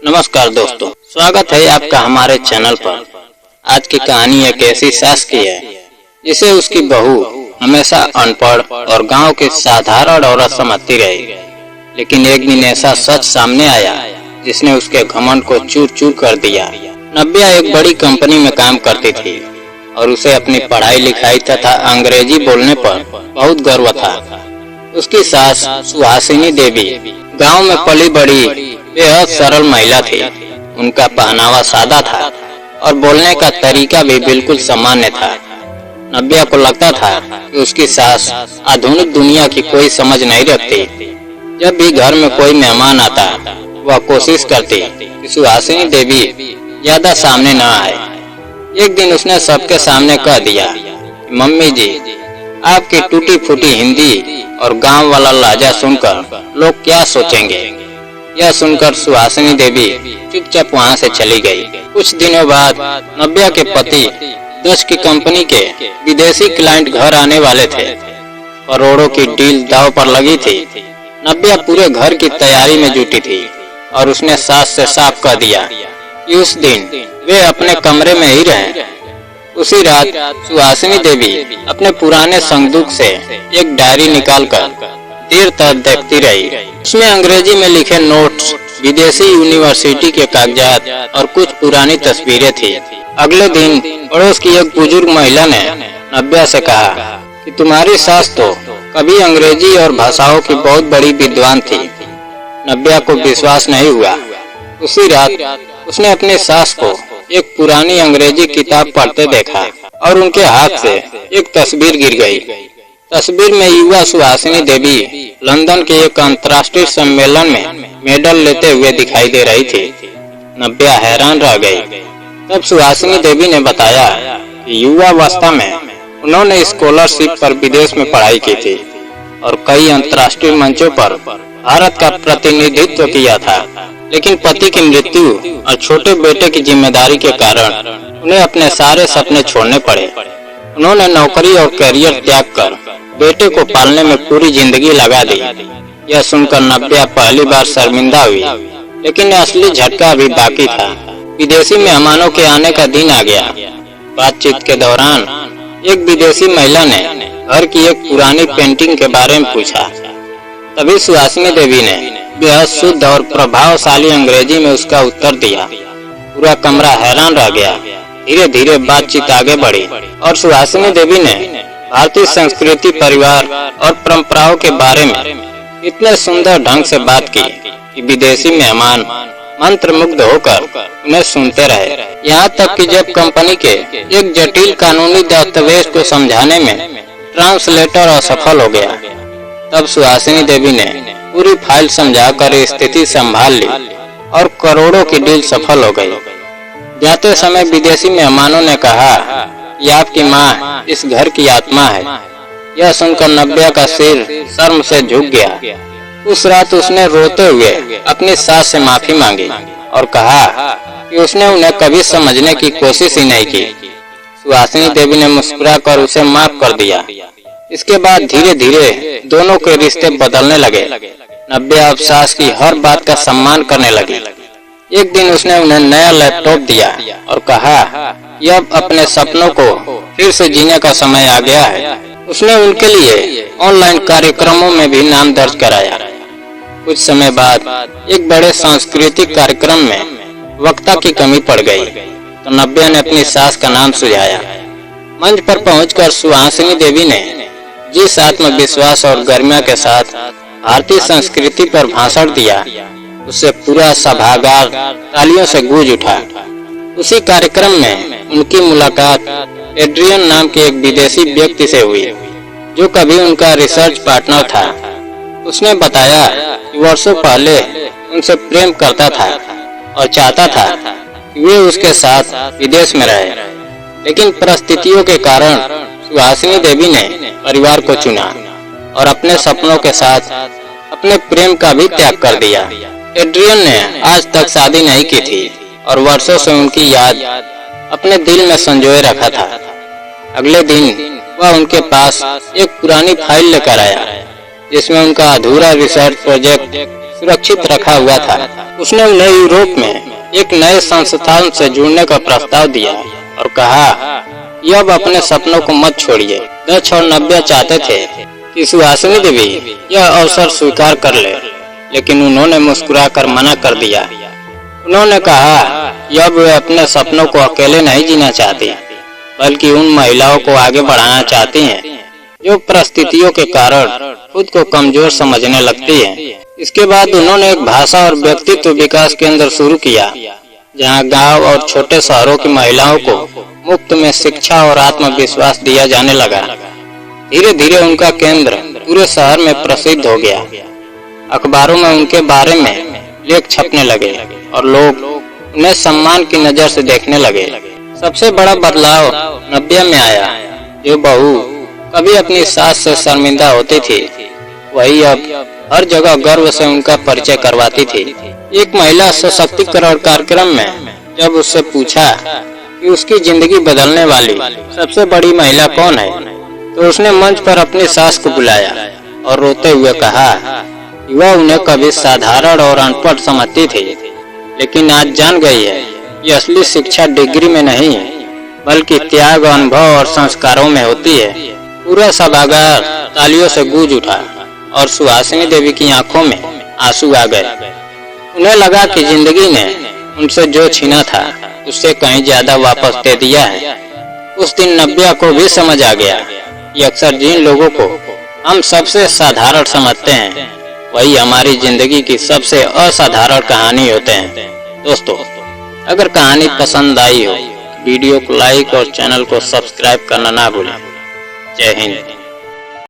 नमस्कार दोस्तों, स्वागत है आपका हमारे चैनल पर। आज की कहानी एक ऐसी सास की है जिसे उसकी बहू हमेशा अनपढ़ और गांव की साधारण औरत समझती रही। लेकिन एक दिन ऐसा सच सामने आया जिसने उसके घमंड को चूर चूर कर दिया। नव्या एक बड़ी कंपनी में काम करती थी और उसे अपनी पढ़ाई लिखाई तथा अंग्रेजी बोलने पर बहुत गर्व था। उसकी सास सुहासिनी देवी गांव में पली बड़ी बेहद सरल महिला थी। उनका पहनावा सादा था और बोलने का तरीका भी बिल्कुल सामान्य था। नव्या को लगता था कि उसकी सास आधुनिक दुनिया की कोई समझ नहीं रखती। जब भी घर में कोई मेहमान आता, वह कोशिश करती कि सुहासिनी देवी ज्यादा सामने न आए। एक दिन उसने सबके सामने कह दिया, मम्मी जी, आपकी टूटी फूटी हिंदी और गांव वाला लहजा सुनकर लोग क्या सोचेंगे। यह सुनकर सुहासिनी देवी चुपचाप वहां से चली गई। कुछ दिनों बाद नव्या के पति दस की कंपनी के विदेशी क्लाइंट घर आने वाले थे। करोड़ों की डील दांव पर लगी थी। नव्या पूरे घर की तैयारी में जुटी थी और उसने सास से साफ कह दिया कि उस दिन वे अपने कमरे में ही रहें। उसी रात सुहासिनी देवी अपने पुराने संदूक से एक डायरी निकालकर देर तक देखती रही। उसमें अंग्रेजी में लिखे नोट्स, विदेशी यूनिवर्सिटी के कागजात और कुछ पुरानी तस्वीरें थी। अगले दिन पड़ोस की एक बुजुर्ग महिला ने नव्या से कहा कि तुम्हारी सास तो कभी अंग्रेजी और भाषाओं की बहुत बड़ी विद्वान थी। नव्या को विश्वास नहीं हुआ। उसी रात उसने अपनी सास को एक पुरानी अंग्रेजी किताब पढ़ते देखा और उनके हाथ से एक तस्वीर गिर गई। तस्वीर में युवा सुहासिनी देवी लंदन के एक अंतर्राष्ट्रीय सम्मेलन में मेडल लेते हुए दिखाई दे रही थी। नव्या हैरान रह गई। तब सुहासिनी देवी ने बताया कि युवावस्था में उन्होंने स्कॉलरशिप पर विदेश में पढ़ाई की थी और कई अंतर्राष्ट्रीय मंचों पर भारत का प्रतिनिधित्व किया था। लेकिन पति की मृत्यु और छोटे बेटे की जिम्मेदारी के कारण उन्हें अपने सारे सपने छोड़ने पड़े। उन्होंने नौकरी और करियर त्याग कर बेटे को पालने में पूरी जिंदगी लगा दी। यह सुनकर नव्या पहली बार शर्मिंदा हुई, लेकिन असली झटका अभी बाकी था। विदेशी मेहमानों के आने का दिन आ गया। बातचीत के दौरान एक विदेशी महिला ने घर की एक पुरानी पेंटिंग के बारे में पूछा। तभी सुहासिनी देवी ने बेहद शुद्ध और प्रभावशाली अंग्रेजी में उसका उत्तर दिया। पूरा कमरा हैरान रह गया। धीरे धीरे बातचीत आगे बढ़ी और सुहासिनी देवी ने भारतीय संस्कृति, परिवार और परंपराओं के बारे में इतने सुंदर ढंग से बात की कि विदेशी मेहमान मंत्रमुग्ध होकर उन्हें सुनते रहे। यहाँ तक कि जब कंपनी के एक जटिल कानूनी दस्तावेज को समझाने में ट्रांसलेटर असफल हो गया, तब सुहासिनी देवी ने पूरी फाइल समझाकर स्थिति संभाल ली और करोड़ों की डील सफल हो गई। जाते समय विदेशी मेहमानों ने कहा कि आपकी माँ इस घर की आत्मा है। यह सुनकर नव्या का सिर शर्म से झुक गया। उस रात उसने रोते हुए अपनी सास से माफी मांगी और कहा कि उसने उन्हें कभी समझने की कोशिश ही नहीं की। सुहासिनी देवी ने मुस्कुराकर उसे माफ कर दिया। इसके बाद धीरे धीरे दोनों के रिश्ते बदलने लगे। नव्या अब सास की हर बात का सम्मान करने लगी। एक दिन उसने उन्हें नया लैपटॉप दिया और कहा कि अब अपने सपनों को फिर से जीने का समय आ गया है। उसने उनके लिए ऑनलाइन कार्यक्रमों में भी नाम दर्ज कराया। कुछ समय बाद एक बड़े सांस्कृतिक कार्यक्रम में वक्ता की कमी पड़ गई, तो नव्या ने अपनी सास का नाम सुझाया। मंच पर पहुंचकर सुहासिनी देवी ने जिस आत्मविश्वास और गरिमा के साथ भारतीय संस्कृति पर भाषण दिया, उससे पूरा सभागार तालियों से गूंज उठा। उसी कार्यक्रम में उनकी मुलाकात एड्रियन नाम के एक विदेशी व्यक्ति से हुई, जो कभी उनका रिसर्च पार्टनर था। उसने बताया कि वर्षों पहले उनसे प्रेम करता था और चाहता था कि वे उसके साथ विदेश में रहे, लेकिन परिस्थितियों के कारण सुहासिनी देवी ने परिवार को चुना और अपने सपनों के साथ अपने प्रेम का भी त्याग कर दिया। एड्रियन ने आज तक शादी नहीं की थी और वर्षों से उनकी याद अपने दिल में संजोए रखा था। अगले दिन वह उनके पास एक पुरानी फाइल लेकर आया, जिसमें उनका अधूरा रिसर्च प्रोजेक्ट सुरक्षित रखा हुआ था। उसने उन्हें यूरोप में एक नए संस्थान से जुड़ने का प्रस्ताव दिया और कहा कि अब अपने सपनों को मत छोड़िए। डच और नव्या चाहते थे कि सुहासिनी देवी यह अवसर स्वीकार कर ले, लेकिन उन्होंने मुस्कुराकर मना कर दिया। उन्होंने कहा कि अब वे अपने सपनों को अकेले नहीं जीना चाहती, बल्कि उन महिलाओं को आगे बढ़ाना चाहती हैं जो परिस्थितियों के कारण खुद को कमजोर समझने लगती हैं। इसके बाद उन्होंने एक भाषा और व्यक्तित्व विकास केंद्र शुरू किया, जहां गांव और छोटे शहरों की महिलाओं को मुफ्त में शिक्षा और आत्मविश्वास दिया जाने लगा। धीरे धीरे उनका केंद्र पूरे शहर में प्रसिद्ध हो गया। अखबारों में उनके बारे में लेख छपने लगे और लोग उन्हें सम्मान की नजर से देखने लगे। सबसे बड़ा बदलाव नव्या में आया। जो बहू कभी अपनी सास से शर्मिंदा होती थी, वही अब हर जगह गर्व से उनका परिचय करवाती थी। एक महिला सशक्तिकरण कार्यक्रम में जब उससे पूछा कि उसकी जिंदगी बदलने वाली सबसे बड़ी महिला कौन है, तो उसने मंच पर अपनी सास को बुलाया और रोते हुए कहा कि वह उन्हें कभी साधारण और अनपढ़ समझती थी, लेकिन आज जान गई है कि असली शिक्षा डिग्री में नहीं है, बल्कि त्याग, अनुभव और संस्कारों में होती है। पूरा सभागार तालियों से गूंज उठा और सुहासिनी देवी की आंखों में आंसू आ गए। उन्हें लगा कि जिंदगी ने उनसे जो छीना था उससे कहीं ज्यादा वापस दे दिया है। उस दिन नव्या को भी समझ आ गया कि अक्सर जिन लोगों को हम सबसे साधारण समझते हैं, वही हमारी जिंदगी की सबसे असाधारण कहानी होते हैं। दोस्तों, अगर कहानी पसंद आई हो, वीडियो को लाइक और चैनल को सब्सक्राइब करना ना भूलें। जय हिंद।